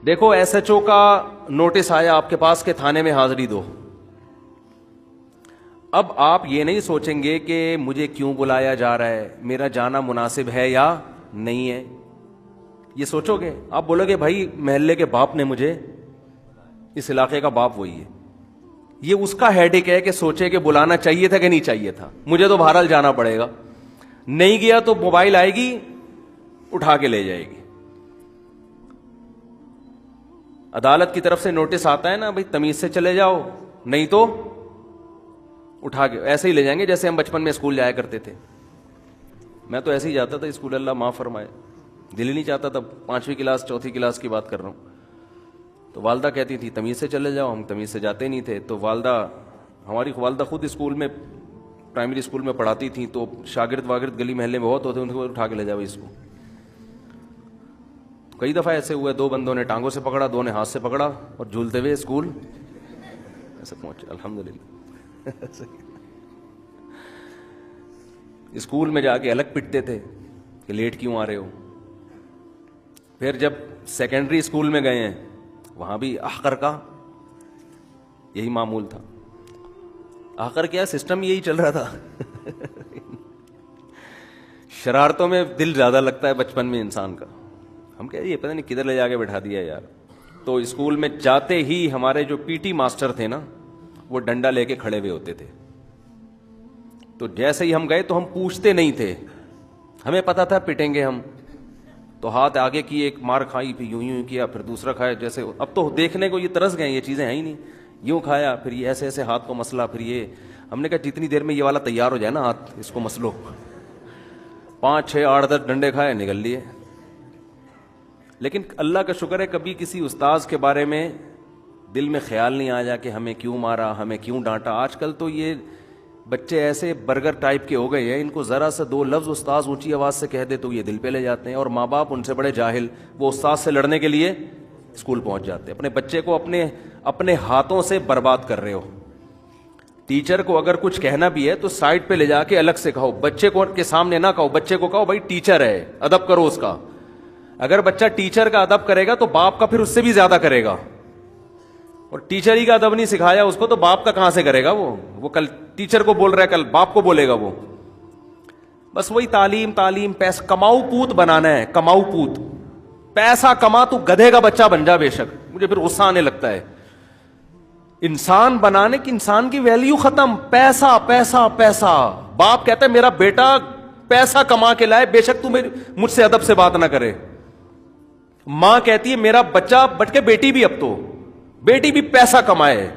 دیکھو S H O کا notice آیا آپ کے پاس کہ تھانے میں حاضری دو. اب آپ یہ نہیں سوچیں گے کہ مجھے کیوں بلایا جا رہا ہے, میرا جانا مناسب ہے یا نہیں ہے, یہ سوچو گے. آپ بولو گے بھائی محلے کے باپ نے مجھے, اس علاقے کا باپ وہی ہے, یہ اس کا ہیڈک ہے کہ سوچے کہ بلانا چاہیے تھا کہ نہیں چاہیے تھا, مجھے تو بہرحال جانا پڑے گا. نہیں گیا تو موبائل آئے گی اٹھا کے لے جائے گی. عدالت کی طرف سے نوٹس آتا ہے نا, بھائی تمیز سے چلے جاؤ نہیں تو اٹھا کے ایسے ہی لے جائیں گے جیسے ہم بچپن میں اسکول جایا کرتے تھے. میں تو ایسے ہی جاتا تھا اسکول, اللہ معاف فرمائے, دل ہی نہیں چاہتا تھا. 5ویں کلاس 4تھی کلاس کی بات کر رہا ہوں. تو والدہ کہتی تھی تمیز سے چلے جاؤ, ہم تمیز سے جاتے نہیں تھے. تو ہماری والدہ خود اسکول میں, پرائمری اسکول میں پڑھاتی تھیں, تو شاگرد واگرد گلی محلے میں بہت ہوتے, ان کو اٹھا کے لے جاؤ اس کو. کئی دفعہ ایسے ہوئے, 2 بندوں نے ٹانگوں سے پکڑا, 2 نے ہاتھ سے پکڑا, اور جھولتے ہوئے اسکول ایسے پہنچے. الحمدللہ. اسکول میں جا کے الگ پٹتے تھے کہ لیٹ کیوں آ رہے ہو. پھر جب سیکنڈری اسکول میں گئے ہیں, وہاں بھی احقر کا یہی معمول تھا. احقر کیا سسٹم یہی چل رہا تھا. شرارتوں میں دل زیادہ لگتا ہے بچپن میں انسان کا. ہم کہتے یہ پتہ نہیں کدھر لے جا کے بٹھا دیا یار. تو اسکول میں جاتے ہی ہمارے جو پی ٹی ماسٹر تھے نا, وہ ڈنڈا لے کے کھڑے ہوئے ہوتے تھے. تو جیسے ہی ہم گئے تو ہم پوچھتے نہیں تھے, ہمیں پتا تھا پٹیں گے ہم. تو ہاتھ آگے کی, ایک مار کھائی, پھر یوں یوں کیا, پھر دوسرا کھایا. جیسے اب تو دیکھنے کو یہ ترس گئے, یہ چیزیں ہیں ہی نہیں. یوں کھایا, پھر یہ ایسے ایسے ہاتھ کو مسلا, پھر یہ. ہم نے کہا جتنی دیر میں یہ والا تیار ہو جائے نا ہاتھ, اس کو مسلو. 5 6 8 10 ڈنڈے کھائے, نکل لیے. لیکن اللہ کا شکر ہے کبھی کسی استاذ کے بارے میں دل میں خیال نہیں آیا کہ ہمیں کیوں مارا, ہمیں کیوں ڈانٹا. آج کل تو یہ بچے ایسے برگر ٹائپ کے ہو گئے ہیں, ان کو ذرا سا 2 لفظ استاذ اونچی آواز سے کہہ دے تو یہ دل پہ لے جاتے ہیں. اور ماں باپ ان سے بڑے جاہل, وہ استاذ سے لڑنے کے لیے اسکول پہنچ جاتے ہیں. اپنے بچے کو اپنے ہاتھوں سے برباد کر رہے ہو. ٹیچر کو اگر کچھ کہنا بھی ہے تو سائڈ پہ لے جا کے الگ سے کہو, بچے کو کے سامنے نہ کہو. بچے کو کہو بھائی ٹیچر ہے, ادب کرو اس کا. اگر بچہ ٹیچر کا ادب کرے گا تو باپ کا پھر اس سے بھی زیادہ کرے گا. اور ٹیچر ہی کا ادب نہیں سکھایا اس کو تو باپ کا کہاں سے کرے گا. وہ کل ٹیچر کو بول رہا ہے, کل باپ کو بولے گا. وہ بس وہی تعلیم تعلیم, پیسہ کماؤ پوت بنانا ہے, کماؤ پوت. پیسہ کما, تو گدھے کا بچہ بن جا بے شک. مجھے پھر غصہ آنے لگتا ہے. انسان بنانے کی, انسان کی ویلیو ختم. پیسہ پیسہ پیسہ. باپ کہتا ہے میرا بیٹا پیسہ کما کے لائے, بے شک تو مجھ سے ادب سے بات نہ کرے. ماں کہتی ہے میرا بچہ بٹ کے بیٹی بھی, اب تو بیٹی بھی پیسہ کمائے.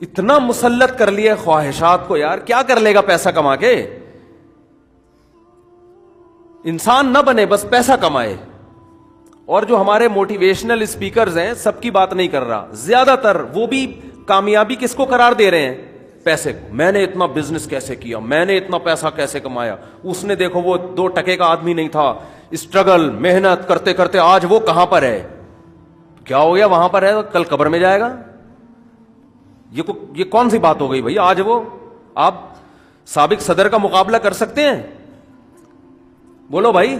اتنا مسلط کر لیا خواہشات کو یار, کیا کر لے گا پیسہ کما کے. انسان نہ بنے, بس پیسہ کمائے. اور جو ہمارے موٹیویشنل اسپیکرز ہیں, سب کی بات نہیں کر رہا, زیادہ تر وہ بھی کامیابی کس کو قرار دے رہے ہیں؟ پیسے کو. میں نے اتنا بزنس کیسے کیا, میں نے اتنا پیسہ کیسے کمایا. اس نے دیکھو وہ 2 ٹکے کا آدمی نہیں تھا, اسٹرگل محنت کرتے کرتے آج وہ کہاں پر ہے. کیا ہو گیا, وہاں پر ہے, کل قبر میں جائے گا. یہ کون سی بات ہو گئی بھائی. آج وہ آپ سابق صدر کا مقابلہ کر سکتے ہیں؟ بولو بھائی,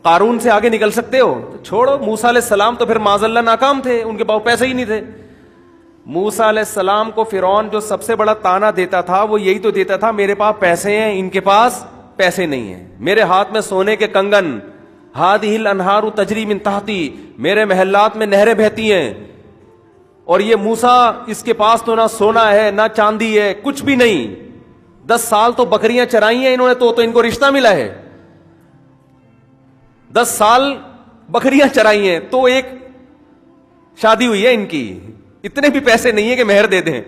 قارون سے آگے نکل سکتے ہو؟ تو چھوڑو. موسیٰ علیہ السلام تو پھر معاذ اللہ ناکام تھے, ان کے پاس پیسے ہی نہیں تھے. موسیٰ علیہ السلام کو فرعون جو سب سے بڑا تانا دیتا تھا وہ یہی تو دیتا تھا, میرے پاس پیسے ہیں, ان کے پاس پیسے نہیں ہیں. میرے ہاتھ میں سونے کے کنگن, ہادہ الانہار تجری من تحتی, میرے محلات میں نہریں بہتی ہیں. اور یہ موسیٰ, اس کے پاس تو نہ سونا ہے نہ چاندی ہے, کچھ بھی نہیں. 10 سال تو بکریاں چرائی ہیں انہوں نے, تو ان کو رشتہ ملا ہے. 10 سال بکریاں چرائی ہیں تو ایک شادی ہوئی ہے ان کی. اتنے بھی پیسے نہیں ہیں کہ مہر دے دیں.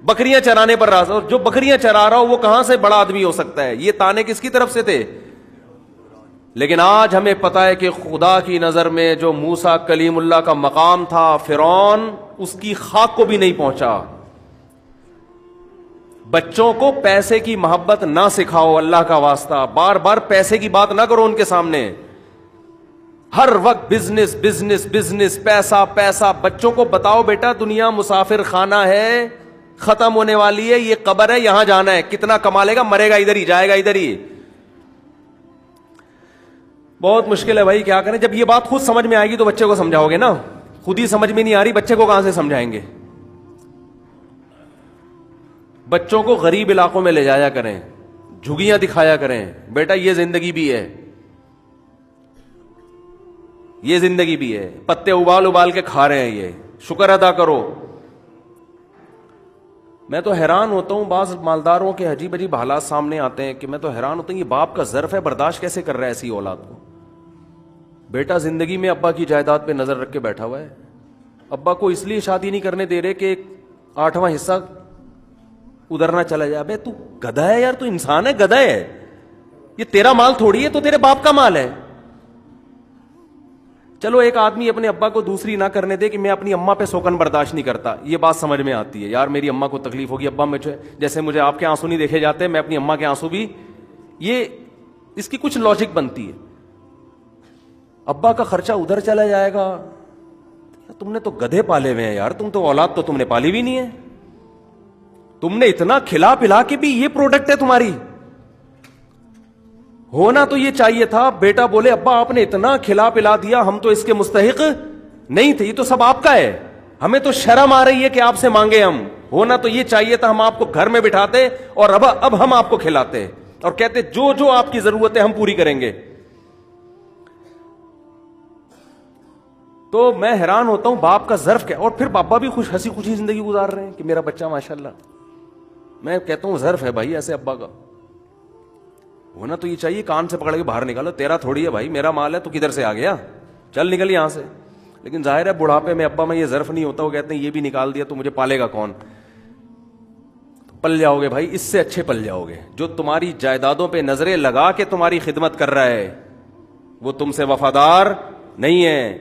بکریاں چرانے پر راضی. اور جو بکریاں چرا رہا ہو وہ کہاں سے بڑا آدمی ہو سکتا ہے؟ یہ تانے کس کی طرف سے تھے؟ لیکن آج ہمیں پتا ہے کہ خدا کی نظر میں جو موسیٰ کلیم اللہ کا مقام تھا, فرعون اس کی خاک کو بھی نہیں پہنچا. بچوں کو پیسے کی محبت نہ سکھاؤ, اللہ کا واسطہ. بار بار پیسے کی بات نہ کرو ان کے سامنے. ہر وقت بزنس بزنس بزنس, پیسہ پیسہ. بچوں کو بتاؤ بیٹا دنیا مسافر خانہ ہے, ختم ہونے والی ہے, یہ قبر ہے, یہاں جانا ہے. کتنا کما لے گا, مرے گا ادھر ہی, جائے گا ادھر ہی. بہت مشکل ہے بھائی, کیا کریں. جب یہ بات خود سمجھ میں آئے گی تو بچے کو سمجھاؤ گے نا. خود ہی سمجھ میں نہیں آ رہی, بچے کو کہاں سے سمجھائیں گے. بچوں کو غریب علاقوں میں لے جایا کریں, جھگیاں دکھایا کریں, بیٹا یہ زندگی بھی ہے, یہ زندگی بھی ہے, پتے ابال ابال کے کھا رہے ہیں, یہ شکر ادا کرو. میں تو حیران ہوتا ہوں, بعض مالداروں کے عجیب عجیب حالات سامنے آتے ہیں کہ میں تو حیران ہوتا ہوں, یہ باپ کا ظرف ہے, برداشت کیسے کر رہا ہے ایسی اولاد کو. بیٹا زندگی میں ابا کی جائیداد پہ نظر رکھ کے بیٹھا ہوا ہے, ابا کو اس لیے شادی نہیں کرنے دے رہے کہ 8واں حصہ ادھر نہ چلا جائے. ابے تو گدھا ہے یار, تو انسان ہے, گدھا ہے, یہ تیرا مال تھوڑی ہے, تو تیرے باپ کا مال ہے. چلو ایک آدمی اپنے ابا کو دوسری نہ کرنے دے کہ میں اپنی اماں پہ سوکن برداشت نہیں کرتا, یہ بات سمجھ میں آتی ہے. یار میری اماں کو تکلیف ہوگی, ابا مجھے جیسے مجھے آپ کے آنسو نہیں دیکھے جاتے, میں اپنی اماں کے آنسو بھی, یہ اس کی کچھ لاجک بنتی ہے. ابا کا خرچہ ادھر چلا جائے گا, تم نے تو گدھے پالے ہوئے ہیں یار, تم تو اولاد تو تم نے پالی بھی نہیں ہے. تم نے اتنا کھلا پلا کے بھی یہ پروڈکٹ ہے تمہاری. ہونا تو یہ چاہیے تھا بیٹا بولے ابا آپ نے اتنا کھلا پلا دیا, ہم تو اس کے مستحق نہیں تھے, یہ تو سب آپ کا ہے, ہمیں تو شرم آ رہی ہے کہ آپ سے مانگے ہم. ہونا تو یہ چاہیے تھا ہم آپ کو گھر میں بٹھاتے اور اب ہم آپ کو کھلاتے اور کہتے جو جو آپ کی ضرورت ہے ہم پوری کریں گے. تو میں حیران ہوتا ہوں باپ کا ظرف کیا, اور پھر پاپا بھی خوش ہنسی خوشی زندگی گزار رہے ہیں کہ میرا بچہ ماشاءاللہ. میں کہتا ہوں ظرف ہے بھائی ایسے ابا کا. ہونا تو یہ چاہیے کان سے پکڑ کے باہر نکالو, تیرا تھوڑی ہے بھائی, میرا مال ہے, تو کدھر سے آ گیا, چل نکل یہاں سے. لیکن ظاہر ہے بڑھاپے میں ابا میں یہ ظرف نہیں ہوتا, وہ کہتے ہیں یہ بھی نکال دیا تو مجھے پالے گا کون. پل جاؤ گے بھائی, اس سے اچھے پل جاؤ گے. جو تمہاری جائیدادوں پہ نظریں لگا کے تمہاری خدمت کر رہا ہے وہ تم سے وفادار نہیں ہے.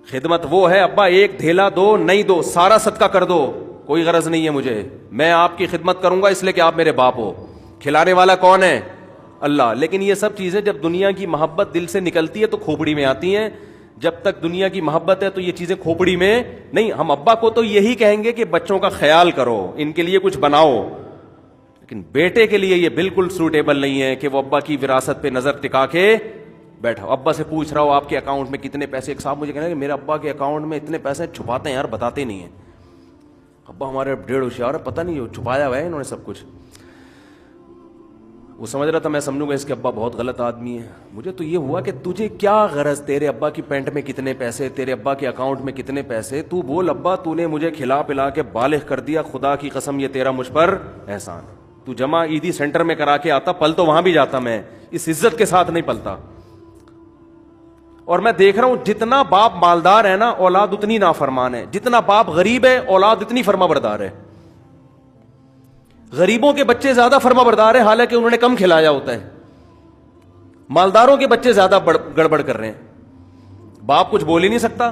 خدمت وہ ہے ابا ایک دھیلا دو, نہیں دو, سارا صدقہ کر دو, کوئی غرض نہیں ہے مجھے, میں آپ کی خدمت کروں گا اس لیے کہ آپ میرے باپ ہو. کھلانے والا کون ہے؟ اللہ. لیکن یہ سب چیزیں جب دنیا کی محبت دل سے نکلتی ہے تو کھوپڑی میں آتی ہیں. جب تک دنیا کی محبت ہے تو یہ چیزیں کھوپڑی میں نہیں. ہم ابا کو تو یہی کہیں گے کہ بچوں کا خیال کرو, ان کے لیے کچھ بناؤ, لیکن بیٹے کے لیے یہ بالکل سوٹیبل نہیں ہے کہ وہ ابا کی وراثت پہ نظر ٹکا کے بیٹھا. ابا سے پوچھ رہا ہو آپ کے اکاؤنٹ میں کتنے پیسے, ایک صاحب مجھے کہنا کہ میرے ابا کے اکاؤنٹ میں اتنے پیسے, چھپاتے ہیں یار, بتاتے نہیں ہیں. ابا ہمارے 1.5 ہوشیار ہے, پتہ نہیں چھپایا ہوا ہے انہوں نے سب کچھ. وہ سمجھ رہا تھا میں سمجھوں گا اس کے ابا بہت غلط آدمی ہے. مجھے تو یہ ہوا کہ تجھے کیا غرض, تیرے ابا کی پینٹ میں کتنے پیسے, تیرے ابا کے اکاؤنٹ میں کتنے پیسے, تو بول ابا تو نے مجھے کھلا پلا کے بالغ کر دیا, خدا کی قسم یہ تیرا مجھ پر احسان. تو جمع عیدی سینٹر میں کرا کے آتا, پل تو وہاں بھی جاتا, میں اس عزت کے ساتھ نہیں پلتا. اور میں دیکھ رہا ہوں جتنا باپ مالدار ہے نا اولاد اتنی نافرمان ہے, جتنا باپ غریب ہے اولاد اتنی فرما بردار ہے. غریبوں کے بچے زیادہ فرما بردار ہیں حالانکہ انہوں نے کم کھلایا ہوتا ہے, مالداروں کے بچے زیادہ گڑبڑ کر رہے ہیں. باپ کچھ بول ہی نہیں سکتا.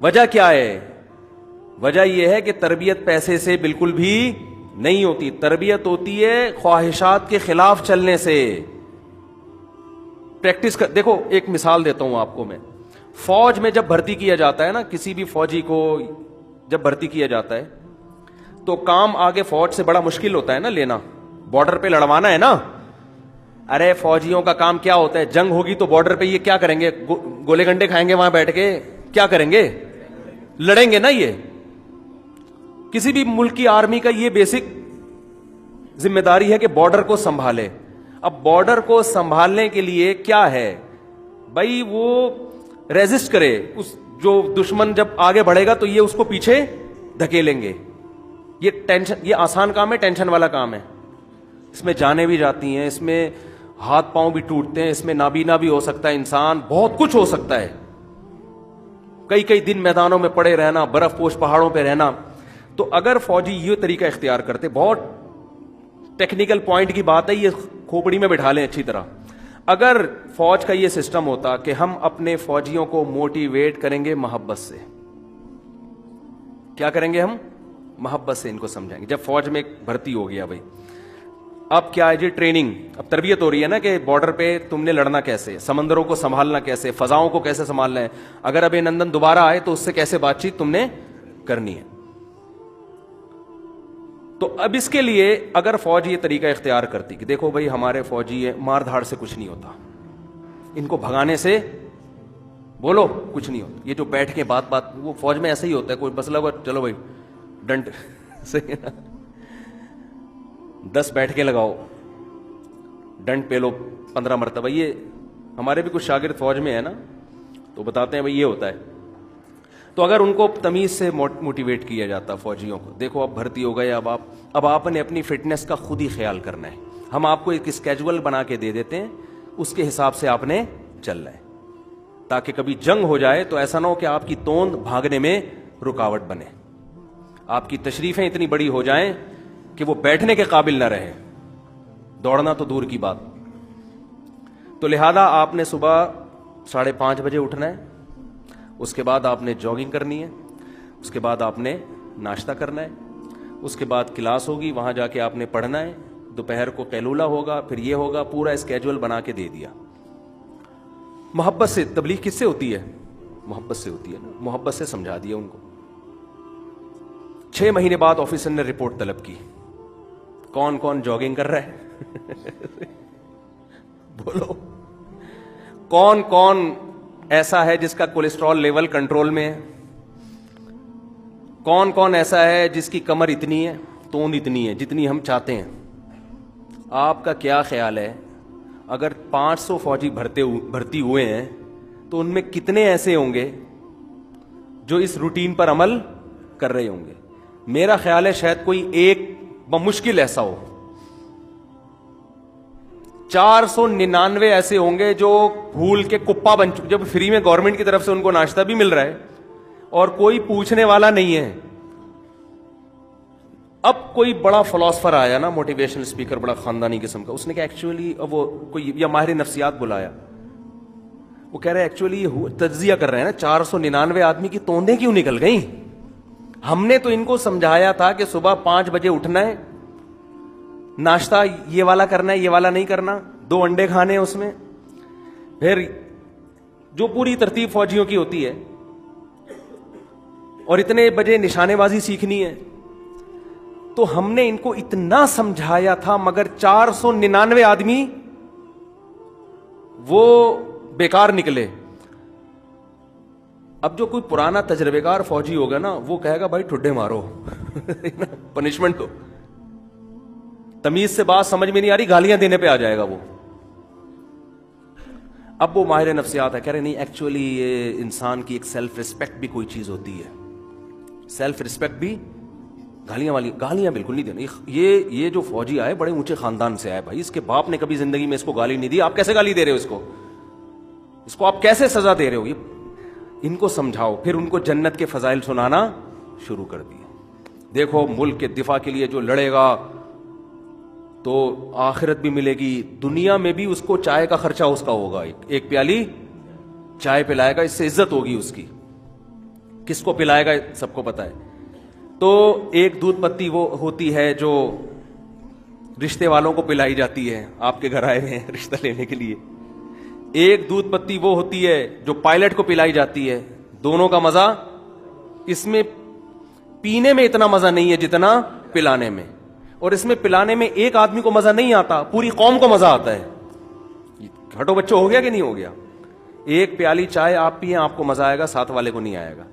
وجہ کیا ہے؟ وجہ یہ ہے کہ تربیت پیسے سے بالکل بھی نہیں ہوتی, تربیت ہوتی ہے خواہشات کے خلاف چلنے سے. پریکٹس کر دیکھو, ایک مثال دیتا ہوں آپ کو میں. فوج میں جب بھرتی کیا جاتا ہے نا, کسی بھی فوجی کو جب بھرتی کیا جاتا ہے تو کام آگے فوج سے بڑا مشکل ہوتا ہے نا لینا, بارڈر پہ لڑوانا ہے نا. ارے فوجیوں کا کام کیا ہوتا ہے, جنگ ہوگی تو بارڈر پہ یہ کیا کریں گے, گولے گنڈے کھائیں گے وہاں بیٹھ کے, کیا کریں گے, لڑیں گے نا. یہ کسی بھی ملک کی آرمی کا یہ بیسک ذمہ داری ہے کہ بارڈر کو سنبھالے. اب بارڈر کو سنبھالنے کے لیے کیا ہے بھائی, وہ ریزسٹ کرے, اس جو دشمن جب آگے بڑھے گا تو یہ اس کو پیچھے دھکیلیں گے. یہ ٹینشن, یہ آسان کام ہے, ٹینشن والا کام ہے. اس میں جانیں بھی جاتی ہیں, اس میں ہاتھ پاؤں بھی ٹوٹتے ہیں, اس میں نابینا بھی ہو سکتا ہے انسان, بہت کچھ ہو سکتا ہے. کئی دن میدانوں میں پڑے رہنا, برف پوش پہاڑوں پہ رہنا. تو اگر فوجی یہ طریقہ اختیار کرتے, بہت ٹیکنیکل پوائنٹ کی بات ہے, یہ کھوپڑی میں بٹھا لیں اچھی طرح. اگر فوج کا یہ سسٹم ہوتا کہ ہم اپنے فوجیوں کو موٹیویٹ کریں گے محبت سے, کیا کریں گے ہم, محبت سے ان کو سمجھائیں گے. جب فوج میں بھرتی ہو گیا بھائی, اب کیا ہے جی, ٹریننگ, اب تربیت ہو رہی ہے نا کہ بارڈر پہ تم نے لڑنا کیسے, سمندروں کو سنبھالنا کیسے, فضاؤں کو کیسے سنبھالنا ہے, اگر ابھی نندن دوبارہ آئے تو اس سے کیسے بات چیت تم نے کرنی ہے. تو اب اس کے لیے اگر فوج یہ طریقہ اختیار کرتی کہ دیکھو بھائی ہمارے فوجی ہے، مار دھاڑ سے کچھ نہیں ہوتا، ان کو بھگانے سے بولو کچھ نہیں ہوتا، یہ جو بیٹھ کے بات وہ فوج میں ایسا ہی ہوتا ہے، کوئی مسئلہ ہوا چلو بھائی ڈنڈ صحیح ہے نا، 10 بیٹھ کے لگاؤ، ڈنڈ پہ لو 15 مرتبہ. یہ ہمارے بھی کچھ شاگرد فوج میں ہے نا، تو بتاتے ہیں بھائی یہ ہوتا ہے. تو اگر ان کو تمیز سے موٹیویٹ کیا جاتا فوجیوں کو، دیکھو اب بھرتی ہو گئے، اب آپ نے اپنی فٹنس کا خود ہی خیال کرنا ہے، ہم آپ کو ایک اسکیجول بنا کے دے دیتے ہیں، اس کے حساب سے آپ نے چلنا ہے، تاکہ کبھی جنگ ہو جائے تو ایسا نہ ہو کہ آپ کی توند بھاگنے میں رکاوٹ بنے، آپ کی تشریفیں اتنی بڑی ہو جائیں کہ وہ بیٹھنے کے قابل نہ رہے، دوڑنا تو دور کی بات. تو لہذا آپ نے صبح 5:30 بجے اٹھنا ہے، اس کے بعد آپ نے جاگنگ کرنی ہے، اس کے بعد آپ نے ناشتہ کرنا ہے، اس کے بعد کلاس ہوگی، وہاں جا کے آپ نے پڑھنا ہے، دوپہر کو قیلولہ ہوگا، پھر یہ ہوگا، پورا اسکیجول بنا کے دے دیا. محبت سے تبلیغ کس سے ہوتی ہے؟ محبت سے ہوتی ہے نا، محبت سے سمجھا دیا ان کو. 6 مہینے بعد آفیسر نے رپورٹ طلب کی، کون کون جاگنگ کر رہا ہے بولو، کون کون ایسا ہے جس کا کولیسٹرول لیول کنٹرول میں ہے، کون کون ایسا ہے جس کی کمر اتنی ہے، توند اتنی ہے جتنی ہم چاہتے ہیں. آپ کا کیا خیال ہے اگر 500 فوجی بھرتی ہوئے ہیں تو ان میں کتنے ایسے ہوں گے جو اس روٹین پر عمل کر رہے ہوں گے؟ میرا خیال ہے شاید کوئی ایک بمشکل ایسا ہو. 499 ایسے ہوں گے جو بھول کے کپا بن چکے، جب فری میں گورنمنٹ کی طرف سے ان کو ناشتہ بھی مل رہا ہے اور کوئی پوچھنے والا نہیں ہے. اب کوئی بڑا فلاسفر آیا نا، موٹیویشنل اسپیکر، بڑا خاندانی قسم کا، اس نے کہا ایکچولی وہ کوئی یا ماہر نفسیات بلایا، وہ کہہ رہے ایکچولی یہ تجزیہ کر رہے ہیں نا، 499 آدمی کی توندیں کیوں نکل گئیں؟ ہم نے تو ان کو سمجھایا تھا کہ صبح 5 بجے اٹھنا ہے، ناشتہ یہ والا کرنا ہے، یہ والا نہیں کرنا، 2 انڈے کھانے ہیں اس میں، پھر جو پوری ترتیب فوجیوں کی ہوتی ہے، اور اتنے بجے نشانے بازی سیکھنی ہے. تو ہم نے ان کو اتنا سمجھایا تھا، مگر 499 آدمی وہ بیکار نکلے. اب جو کوئی پرانا تجربے کار فوجی ہوگا نا، وہ کہے گا بھائی ٹھڈے مارو پنشمنٹ دو. تمیز سے بات سمجھ میں نہیں آ رہی، گالیاں دینے پہ آ جائے گا وہ. اب وہ ماہر نفسیات ہے، کہہ رہے نہیں ایکچولی یہ انسان کی ایک سیلف ریسپیکٹ بھی کوئی چیز ہوتی ہے، سیلف ریسپیکٹ بھی. گالیاں بالکل نہیں دینا. یہ جو فوجی آئے بڑے اونچے خاندان سے آئے بھائی، اس کے باپ نے کبھی زندگی میں اس کو گالی نہیں دی، آپ کیسے گالی دے رہے ہو اس کو آپ کیسے سزا دے رہے ہو؟ ان کو سمجھاؤ، پھر ان کو جنت کے فضائل سنانا شروع کر دیے. دیکھو ملک کے دفاع کے لیے جو لڑے گا تو آخرت بھی ملے گی، دنیا میں بھی اس کو چائے کا خرچہ اس کا ہوگا، ایک پیالی چائے پلائے گا، اس سے عزت ہوگی اس کی. کس کو پلائے گا سب کو پتا ہے. تو ایک دودھ پتی وہ ہوتی ہے جو رشتے والوں کو پلائی جاتی ہے، آپ کے گھر آئے ہوئے ہیں رشتہ لینے کے لیے. ایک دودھ پتی وہ ہوتی ہے جو پائلٹ کو پلائی جاتی ہے. دونوں کا مزہ، اس میں پینے میں اتنا مزہ نہیں ہے جتنا پلانے میں، اور اس میں پلانے میں ایک آدمی کو مزہ نہیں آتا، پوری قوم کو مزہ آتا ہے. ہٹو بچوں، ہو گیا کہ نہیں ہو گیا؟ ایک پیالی چائے آپ پیئیں، آپ کو مزہ آئے گا، ساتھ والے کو نہیں آئے گا.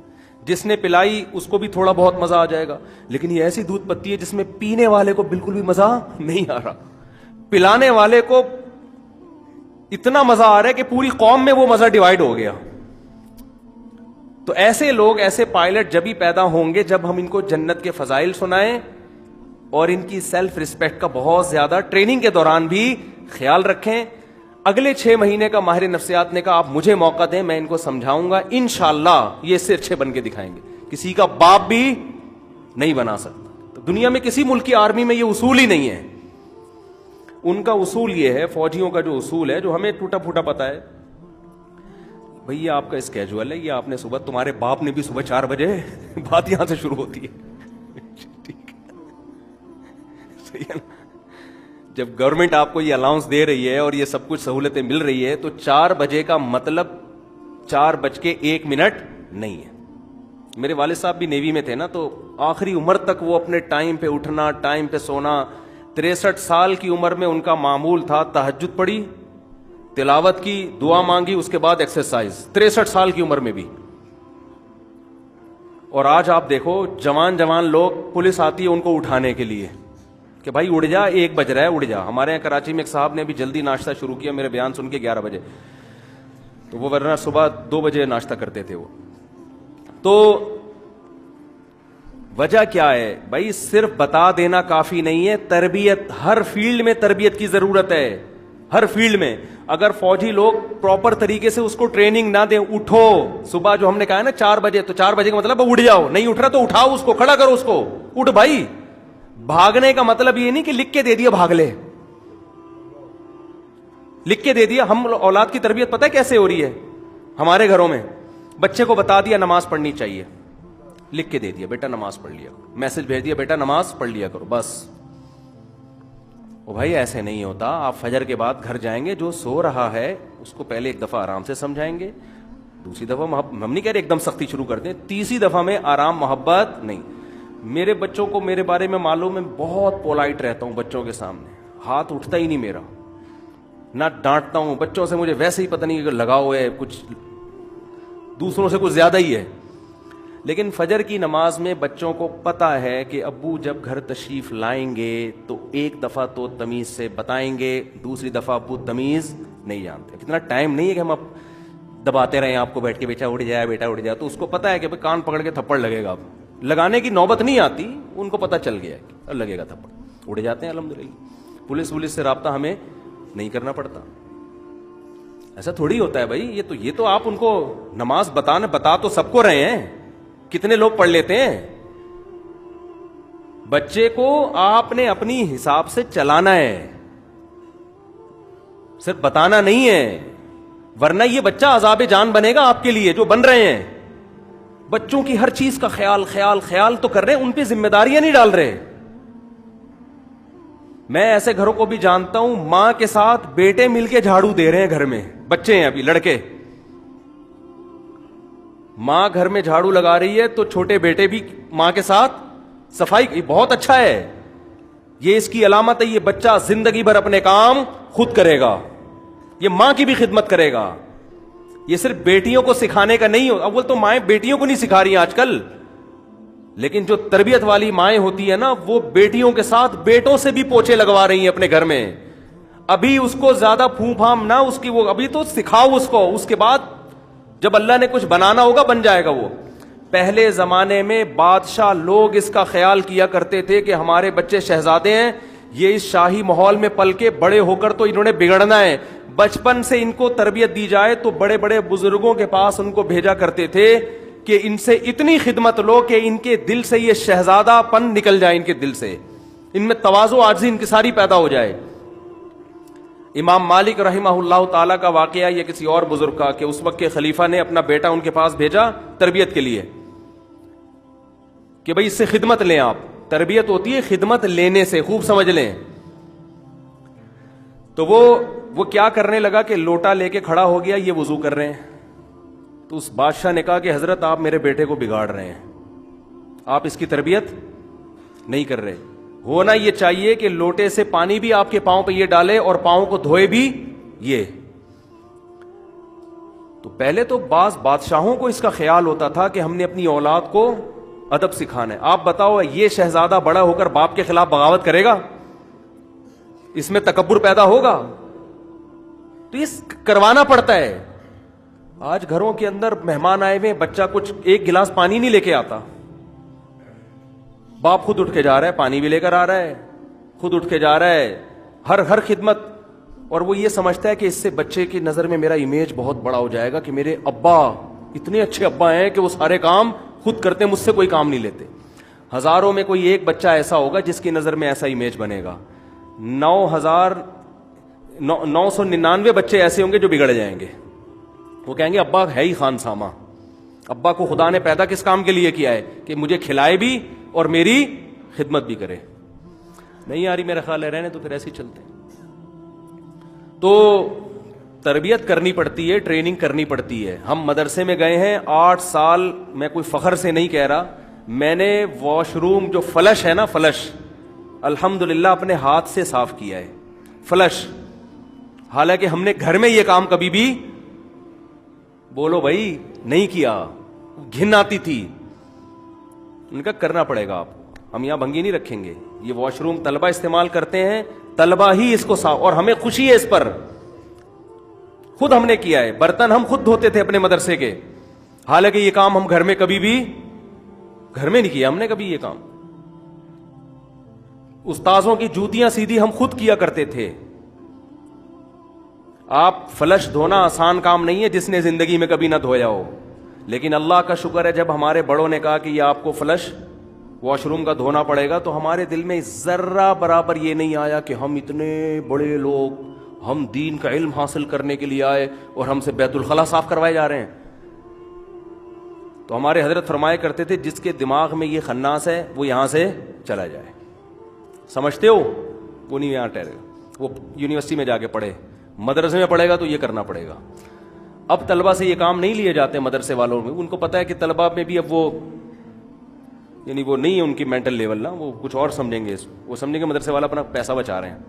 جس نے پلائی اس کو بھی تھوڑا بہت مزہ آ جائے گا. لیکن یہ ایسی دودھ پتی ہے جس میں پینے والے کو بالکل بھی مزہ نہیں آ رہا، پلانے والے کو اتنا مزہ آ رہا ہے کہ پوری قوم میں وہ مزہ ڈیوائیڈ ہو گیا. تو ایسے لوگ، ایسے پائلٹ جب ہی پیدا ہوں گے جب ہم ان کو جنت کے فضائل سنائیں اور ان کی سیلف رسپیکٹ کا بہت زیادہ ٹریننگ کے دوران بھی خیال رکھیں. اگلے 6 مہینے کا ماہر نفسیات نے کہا آپ مجھے موقع دیں، میں ان کو سمجھاؤں گا، انشاءاللہ یہ اس سے اچھے بن کے دکھائیں گے. کسی کا باپ بھی نہیں بنا سکتا. تو دنیا میں کسی ملک کی آرمی میں یہ اصول ہی نہیں ہے. ان کا اصول یہ ہے، فوجیوں کا جو اصول ہے، جو ہمیں ٹوٹا پھوٹا پتا ہے، بھئی یہ آپ کا اسکیجول ہے، یہ آپ نے صبح، تمہارے باپ نے بھی صبح 4 بجے بات یہاں سے شروع ہوتی ہے. صحیح ہے نا؟ جب گورنمنٹ آپ کو یہ الاؤنس دے رہی ہے اور یہ سب کچھ سہولتیں مل رہی ہے، تو 4 بجے کا مطلب 4:01 نہیں ہے. میرے والد صاحب بھی نیوی میں تھے نا, تو آخری عمر تک وہ اپنے ٹائم پہ اٹھنا, ٹائم پہ سونا. 63 سال کی عمر میں ان کا معمول تھا تہجد پڑھی, تلاوت کی, دعا مانگی, اس کے بعد ایکسرسائز. 63 سال کی عمر میں بھی. اور آج آپ دیکھو جوان لوگ, پولیس آتی ہے ان کو اٹھانے کے لیے کہ بھائی اڑ جا, 1 بج رہا ہے, اڑ جا. ہمارے یہاں کراچی میں ایک صاحب نے بھی جلدی ناشتہ شروع کیا میرے بیان سن کے 11 بجے, تو وہ ورنہ صبح 2 بجے ناشتہ کرتے تھے وہ. تو وجہ کیا ہے بھائی؟ صرف بتا دینا کافی نہیں ہے, تربیت, ہر فیلڈ میں تربیت کی ضرورت ہے, ہر فیلڈ میں. اگر فوجی لوگ پراپر طریقے سے اس کو ٹریننگ نہ دیں, اٹھو صبح, جو ہم نے کہا ہے نا 4 بجے, تو 4 بجے کا مطلب اٹھ جاؤ. نہیں اٹھ رہا تو اٹھاؤ اس کو, کھڑا کرو اس کو, اٹھ بھائی. بھاگنے کا مطلب یہ نہیں کہ لکھ کے دے دیا بھاگ لے, لکھ کے دے دیا. ہم اولاد کی تربیت پتہ ہے کیسے ہو رہی ہے ہمارے گھروں میں؟ بچے کو بتا دیا نماز پڑھنی چاہیے, لکھ کے دے دیا بیٹا نماز پڑھ لیا, میسج بھیج دیا بیٹا نماز پڑھ لیا کرو, بس. او بھائی ایسے نہیں ہوتا. آپ فجر کے بعد گھر جائیں گے, جو سو رہا ہے اس کو پہلے 1 دفعہ آرام سے سمجھائیں گے, دوسری دفعہ ہم نہیں کہہ رہے ایک دم سختی شروع کر دیں, تیسری دفعہ میں آرام محبت نہیں. میرے بچوں کو میرے بارے میں معلوم ہے, بہت پولائٹ رہتا ہوں بچوں کے سامنے, ہاتھ اٹھتا ہی نہیں میرا, نہ ڈانٹتا ہوں. بچوں سے مجھے ویسے ہی پتہ نہیں لگاؤ ہے, کچھ دوسروں سے کچھ زیادہ ہی ہے. لیکن فجر کی نماز میں بچوں کو پتا ہے کہ ابو جب گھر تشریف لائیں گے تو 1 دفعہ تو تمیز سے بتائیں گے, دوسری دفعہ ابو تمیز نہیں جانتے. کتنا ٹائم نہیں ہے کہ ہم اب دباتے رہے آپ کو بیٹھ کے, بیٹا اٹھ جائے, بیٹا اٹھ جائے. تو اس کو پتا ہے کہ کان پکڑ کے تھپڑ لگے گا, اب لگانے کی نوبت نہیں آتی, ان کو پتا چل گیا کہ لگے گا تھپڑ, اڑ جاتے ہیں الحمدللہ. پولیس سے رابطہ ہمیں نہیں کرنا پڑتا. ایسا تھوڑی ہوتا ہے بھائی. یہ تو آپ ان کو نماز بتا تو سب کو رہے ہیں, کتنے لوگ پڑھ لیتے ہیں. بچے کو آپ نے اپنی حساب سے چلانا ہے, صرف بتانا نہیں ہے, ورنہ یہ بچہ عذاب جان بنے گا آپ کے لیے, جو بن رہے ہیں. بچوں کی ہر چیز کا خیال تو کر رہے ہیں, ان پہ ذمہ داریاں نہیں ڈال رہے. میں ایسے گھروں کو بھی جانتا ہوں, ماں کے ساتھ بیٹے مل کے جھاڑو دے رہے ہیں گھر میں, بچے ہیں ابھی لڑکے, ماں گھر میں جھاڑو لگا رہی ہے تو چھوٹے بیٹے بھی ماں کے ساتھ صفائی. بہت اچھا ہے, یہ اس کی علامت ہے. یہ بچہ زندگی بھر اپنے کام خود کرے گا, یہ ماں کی بھی خدمت کرے گا. یہ صرف بیٹیوں کو سکھانے کا نہیں ہو, اول تو مائیں بیٹیوں کو نہیں سکھا رہی ہیں آج کل, لیکن جو تربیت والی مائیں ہوتی ہے نا, وہ بیٹیوں کے ساتھ بیٹوں سے بھی پوچھے لگوا رہی ہیں اپنے گھر میں. ابھی اس کو زیادہ پھوں پھام نہ اس کی, وہ ابھی تو سکھاؤ اس کو, اس کے بعد جب اللہ نے کچھ بنانا ہوگا بن جائے گا وہ. پہلے زمانے میں بادشاہ لوگ اس کا خیال کیا کرتے تھے کہ ہمارے بچے شہزادے ہیں, یہ اس شاہی ماحول میں پل کے بڑے ہو کر تو انہوں نے بگڑنا ہے, بچپن سے ان کو تربیت دی جائے. تو بڑے بڑے بزرگوں کے پاس ان کو بھیجا کرتے تھے کہ ان سے اتنی خدمت لو کہ ان کے دل سے یہ شہزادہ پن نکل جائے, ان کے دل سے, ان میں تواضع عاجزی انکساری پیدا ہو جائے. امام مالک رحمہ اللہ تعالیٰ کا واقعہ یہ کسی اور بزرگ کا, کہ اس وقت کے خلیفہ نے اپنا بیٹا ان کے پاس بھیجا تربیت کے لیے کہ بھئی اس سے خدمت لیں آپ. تربیت ہوتی ہے خدمت لینے سے, خوب سمجھ لیں. تو وہ کیا کرنے لگا کہ لوٹا لے کے کھڑا ہو گیا, یہ وضو کر رہے ہیں. تو اس بادشاہ نے کہا کہ حضرت آپ میرے بیٹے کو بگاڑ رہے ہیں, آپ اس کی تربیت نہیں کر رہے. ہونا یہ چاہیے کہ لوٹے سے پانی بھی آپ کے پاؤں پہ یہ ڈالے اور پاؤں کو دھوئے بھی یہ. تو پہلے تو بعض بادشاہوں کو اس کا خیال ہوتا تھا کہ ہم نے اپنی اولاد کو ادب سکھانا ہے. آپ بتاؤ یہ شہزادہ بڑا ہو کر باپ کے خلاف بغاوت کرے گا؟ اس میں تکبر پیدا ہوگا. تو یہ کروانا پڑتا ہے. آج گھروں کے اندر مہمان آئے ہوئے, بچہ کچھ 1 گلاس پانی نہیں لے کے آتا, باپ خود اٹھ کے جا رہا ہے, پانی بھی لے کر آ رہا ہے, خود اٹھ کے جا رہا ہے, ہر خدمت. اور وہ یہ سمجھتا ہے کہ اس سے بچے کی نظر میں میرا امیج بہت بڑا ہو جائے گا کہ میرے ابا اتنے اچھے ابا ہیں کہ وہ سارے کام خود کرتے, مجھ سے کوئی کام نہیں لیتے. ہزاروں میں کوئی ایک بچہ ایسا ہوگا جس کی نظر میں ایسا امیج بنے گا. 999 بچے ایسے ہوں گے جو بگڑ جائیں گے. وہ کہیں گے ابا ہے ہی خان سامہ, ابا کو خدا نے پیدا کس کام کے لیے کیا ہے کہ مجھے کھلائے بھی اور میری خدمت بھی کرے. نہیں آ رہی میرا خیال ہے, رہنے تو پھر ایسے ہی چلتے. تو تربیت کرنی پڑتی ہے, ٹریننگ کرنی پڑتی ہے. ہم مدرسے میں گئے ہیں 8 سال, میں کوئی فخر سے نہیں کہہ رہا, میں نے واش روم جو فلش ہے نا, فلش الحمدللہ اپنے ہاتھ سے صاف کیا ہے, فلش. حالانکہ ہم نے گھر میں یہ کام کبھی بھی, بولو بھائی, نہیں کیا, گھن آتی تھی. ان کا کرنا پڑے گا آپ کو, ہم یہاں بھنگی نہیں رکھیں گے. یہ واش روم طلبہ استعمال کرتے ہیں, طلبہ ہی اس کو صاف, اور ہمیں خوشی ہے اس پر, خود ہم نے کیا ہے. برتن ہم خود دھوتے تھے اپنے مدرسے کے, حالانکہ یہ کام ہم گھر میں کبھی بھی گھر میں نہیں کیا ہم نے کبھی یہ کام. استاذوں کی جوتیاں سیدھی ہم خود کیا کرتے تھے. آپ فلش دھونا آسان کام نہیں ہے جس نے زندگی میں کبھی نہ دھویا ہو, لیکن اللہ کا شکر ہے جب ہمارے بڑوں نے کہا کہ یہ آپ کو فلش واش روم کا دھونا پڑے گا, تو ہمارے دل میں ذرہ برابر یہ نہیں آیا کہ ہم اتنے بڑے لوگ, ہم دین کا علم حاصل کرنے کے لیے آئے اور ہم سے بیت الخلا صاف کروائے جا رہے ہیں. تو ہمارے حضرت فرمایا کرتے تھے جس کے دماغ میں یہ خناس ہے وہ یہاں سے چلا جائے. سمجھتے ہو, وہ نہیں یہاں ٹھہرے, وہ یونیورسٹی میں جا کے پڑھے, مدرسے میں پڑھے گا تو یہ کرنا پڑے گا. اب طلبہ سے یہ کام نہیں لیے جاتے مدرسے والوں میں, ان کو پتا ہے کہ طلبہ میں بھی اب وہ, یعنی وہ نہیں ہے ان کی مینٹل لیول نا, وہ کچھ اور سمجھیں گے, وہ سمجھیں گے مدرسے والا اپنا پیسہ بچا رہے ہیں.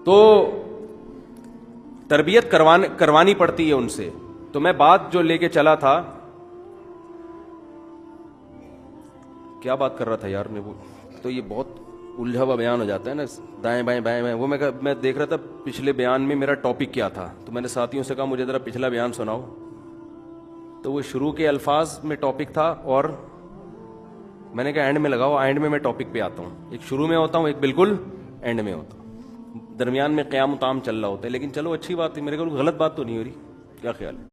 تو تربیت کروانی پڑتی ہے ان سے. تو میں بات جو لے کے چلا تھا, کیا بات کر رہا تھا یار میں, وہ تو یہ بہت الجھا ہوا بیان ہو جاتا ہے نا, دائیں بائیں بائیں بائیں. وہ میں دیکھ رہا تھا پچھلے بیان میں میرا ٹاپک کیا تھا, تو میں نے ساتھیوں سے کہا مجھے ذرا پچھلا بیان سناؤ. تو وہ شروع کے الفاظ میں ٹاپک تھا, اور میں نے کہا اینڈ میں لگاؤ, اینڈ میں ٹاپک پہ آتا ہوں. ایک شروع میں ہوتا ہوں, ایک بالکل اینڈ میں ہوتا ہوں, درمیان میں قیام و طعام چل رہا ہوتا ہے. لیکن چلو اچھی بات ہے, میرے کو غلط بات تو نہیں ہو رہی, کیا خیال ہے؟